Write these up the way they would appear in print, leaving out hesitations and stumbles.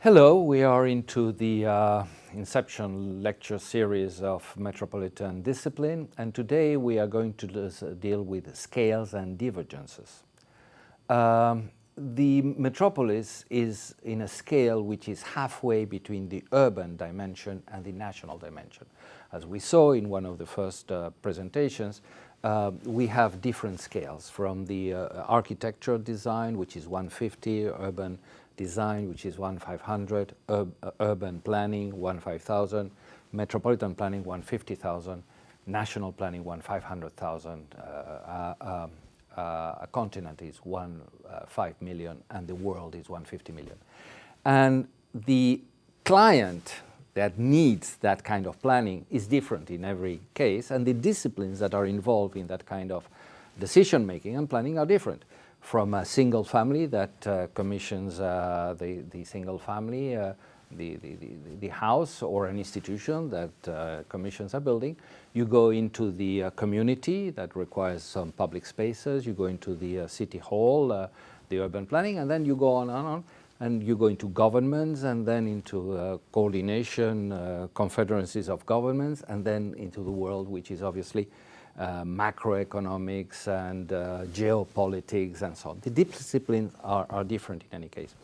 Hello, we are into the Inception lecture series of Metropolitan Discipline, and today we are going to deal with scales and divergences. The metropolis is in a scale which is halfway between the urban dimension and the national dimension. As we saw in one of the first presentations, we have different scales from the architectural design, which is 150, urban design, which is 1/500, urban planning 1/5000, metropolitan planning 150,000, national planning 1/500,000, a continent is 5 million, and the world is 150 million. And the client that needs that kind of planning is different in every case, and the disciplines that are involved in that kind of decision making and planning are different. From a single family that commissions the single family, the house, or an institution that commissions a building. You go into the community that requires some public spaces. You go into the city hall, the urban planning, and then you go on and on. And you go into governments, and then into coordination, confederacies of governments, and then into the world, which is obviously macroeconomics and geopolitics and so on. The disciplines are different in any case.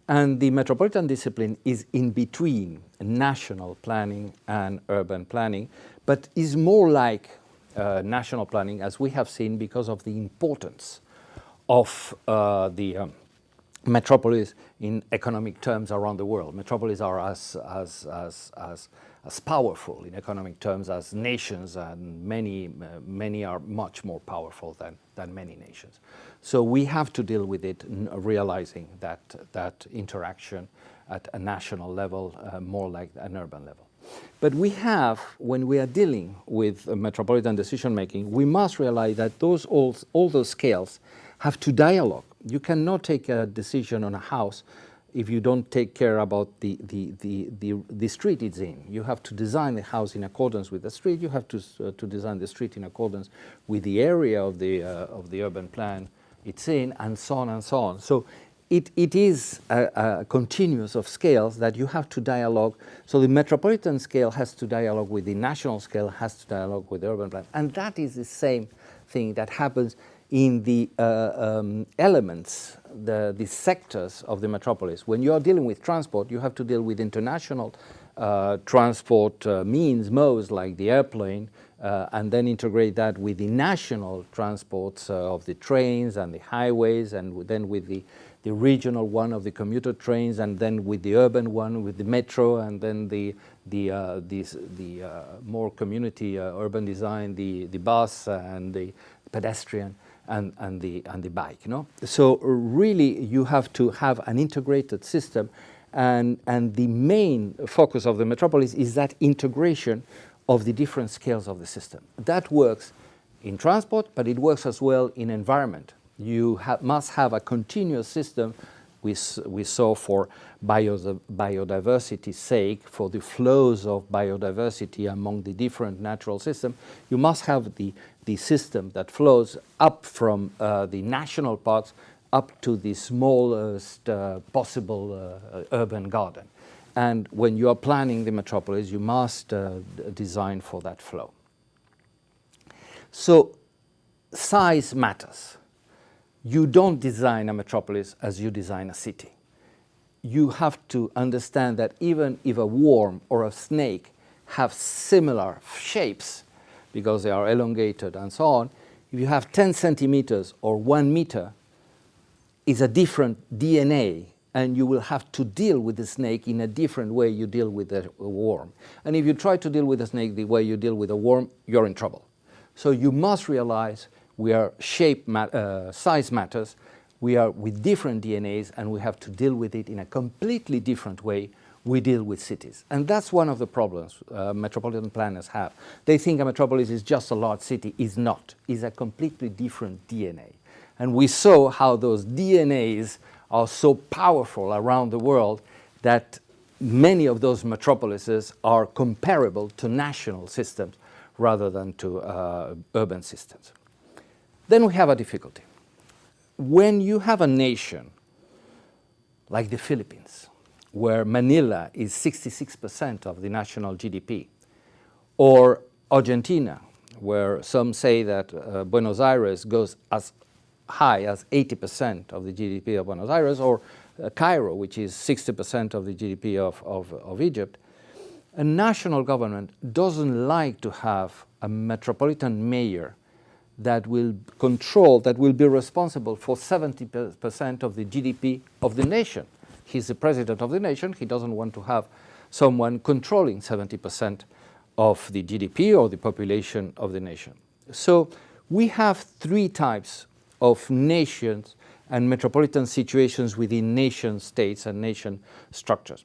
And the metropolitan discipline is in between national planning and urban planning, but is more like national planning, as we have seen, because of the importance of the metropolis in economic terms around the world. Metropolis are as powerful in economic terms as nations, and many are much more powerful than many nations. So we have to deal with it, realizing that interaction at a national level, more like an urban level. But we have, when we are dealing with metropolitan decision making, we must realize that all those scales have to dialogue. You cannot take a decision on a house if you don't take care about the street it's in. You have to design the house in accordance with the street. You have to design the street in accordance with the area of the urban plan it's in, and so on and so on. So it is a continuous of scales that you have to dialogue. So the metropolitan scale has to dialogue with the national scale, has to dialogue with the urban plan. And that is the same thing that happens in the elements, the sectors of the metropolis. When you are dealing with transport, you have to deal with international transport modes like the airplane, and then integrate that with the national transports of the trains and the highways, and then with the regional one of the commuter trains, and then with the urban one with the metro, and then the more community urban design, the bus and the pedestrian and the bike. No? So really you have to have an integrated system, and the main focus of the metropolis is that integration of the different scales of the system. That works in transport, but it works as well in environment. You must have a continuous system. We saw for biodiversity's sake, for the flows of biodiversity among the different natural systems, you must have the system that flows up from the national parks up to the smallest possible urban garden. And when you are planning the metropolis, you must design for that flow. So size matters. You don't design a metropolis as you design a city. You have to understand that even if a worm or a snake have similar shapes, because they are elongated and so on, if you have 10 centimeters or 1 meter, it's a different DNA, and you will have to deal with the snake in a different way you deal with a worm. And if you try to deal with a snake the way you deal with a worm, you're in trouble. So you must realize size matters. We are with different DNAs, and we have to deal with it in a completely different way we deal with cities. And that's one of the problems metropolitan planners have. They think a metropolis is just a large city. It's not. It's a completely different DNA. And we saw how those DNAs are so powerful around the world that many of those metropolises are comparable to national systems rather than to urban systems. Then we have a difficulty. When you have a nation like the Philippines where Manila is 66% of the national GDP, or Argentina, where some say that Buenos Aires goes as high as 80% of the GDP of Buenos Aires, or Cairo, which is 60% of the GDP of Egypt, a national government doesn't like to have a metropolitan mayor that will control, that will be responsible for 70% of the GDP of the nation. He's the president of the nation. He doesn't want to have someone controlling 70% of the GDP or the population of the nation. So we have three types of nations and metropolitan situations within nation states and nation structures.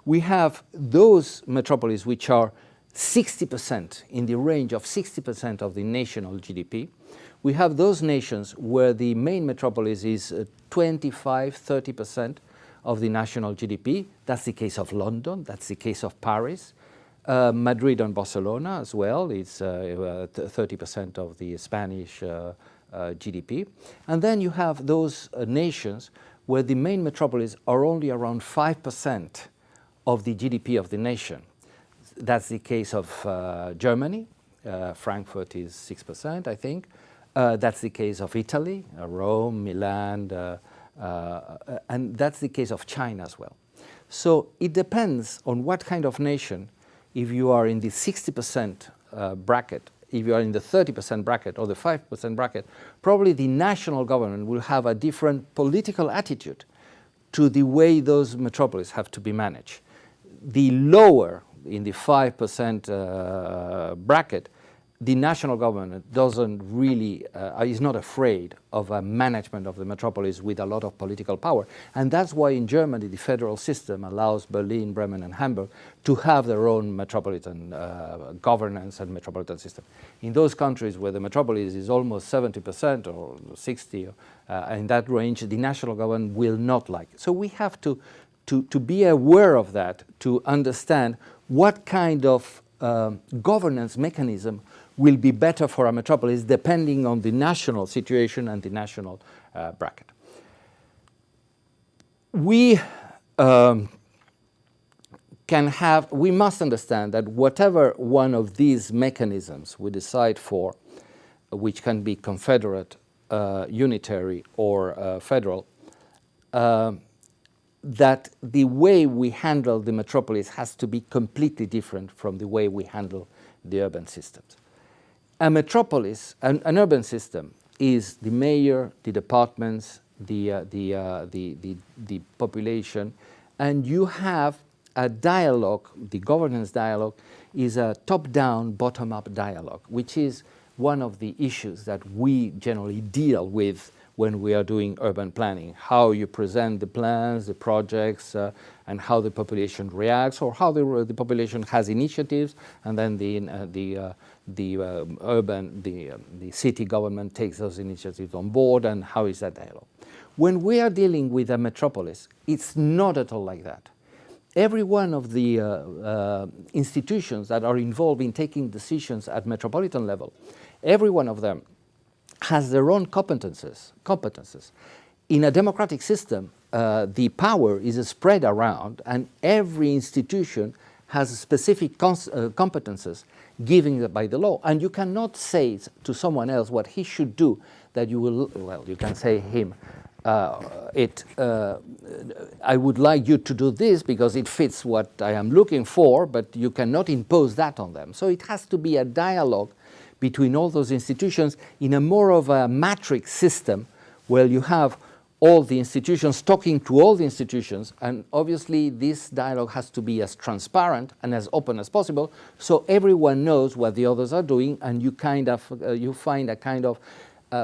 We have those metropolises which are 60%, in the range of 60% of the national GDP. We have those nations where the main metropolis is 25–30% of the national GDP. That's the case of London, that's the case of Paris. Madrid and Barcelona as well, it's 30% of the Spanish GDP. And then you have those nations where the main metropolis are only around 5% of the GDP of the nation. That's the case of Germany. Frankfurt is 6%, I think. That's the case of Italy, Rome, Milan, and that's the case of China as well. So it depends on what kind of nation. If you are in the 60% bracket, if you are in the 30% bracket or the 5% bracket, probably the national government will have a different political attitude to the way those metropolises have to be managed. The lower, in the 5% bracket, the national government doesn't really, is not afraid of a management of the metropolis with a lot of political power. And that's why in Germany the federal system allows Berlin, Bremen and Hamburg to have their own metropolitan governance and metropolitan system. In those countries where the metropolis is almost 70% or 60%, in that range, the national government will not like it. So we have to be aware of that, to understand what kind of governance mechanism will be better for a metropolis depending on the national situation and the national bracket. We must understand that whatever one of these mechanisms we decide for, which can be confederate, unitary, or federal, that the way we handle the metropolis has to be completely different from the way we handle the urban systems. A metropolis, an urban system, is the mayor, the departments, the population, and you have a dialogue. The governance dialogue is a top-down, bottom-up dialogue, which is one of the issues that we generally deal with when we are doing urban planning. How you present the plans, the projects, and how the population reacts, or how the population has initiatives, and then the city government takes those initiatives on board, and how is that dialogue. When we are dealing with a metropolis, it's not at all like that. Every one of the institutions that are involved in taking decisions at metropolitan level, every one of them has their own competences. In a democratic system, the power is spread around, and every institution has specific competences given by the law. And you cannot say to someone else what he should do, that you will, well, you can say him, I would like you to do this because it fits what I am looking for, but you cannot impose that on them. So it has to be a dialogue between all those institutions in a more of a matrix system, where you have all the institutions talking to all the institutions, and obviously this dialogue has to be as transparent and as open as possible, so everyone knows what the others are doing, and you find a kind of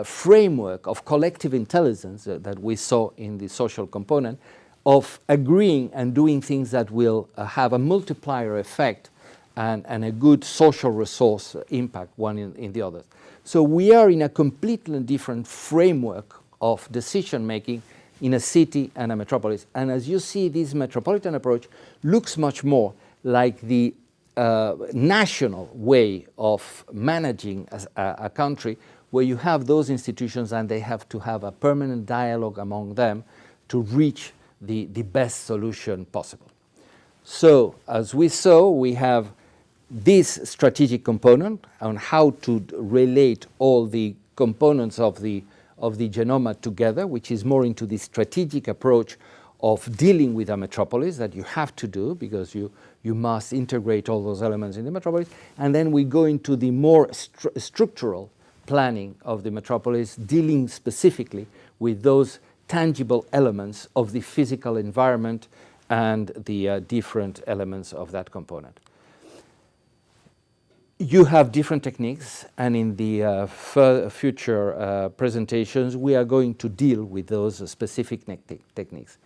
framework of collective intelligence that we saw in the social component, of agreeing and doing things that will have a multiplier effect and a good social resource impact one in the other. So we are in a completely different framework of decision making in a city and a metropolis. And as you see, this metropolitan approach looks much more like the national way of managing a country, where you have those institutions and they have to have a permanent dialogue among them to reach the best solution possible. So as we saw, we have this strategic component on how to relate all the components of the genome together, which is more into the strategic approach of dealing with a metropolis that you have to do because you must integrate all those elements in the metropolis. And then we go into the more structural planning of the metropolis, dealing specifically with those tangible elements of the physical environment and the different elements of that component. You have different techniques, and in the future presentations we are going to deal with those specific techniques.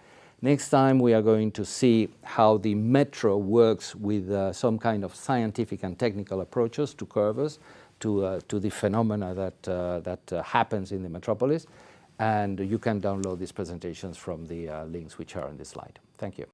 Next time we are going to see how the metro works with some kind of scientific and technical approaches to curves, to the phenomena that happens in the metropolis, and you can download these presentations from the links which are on this slide. Thank you.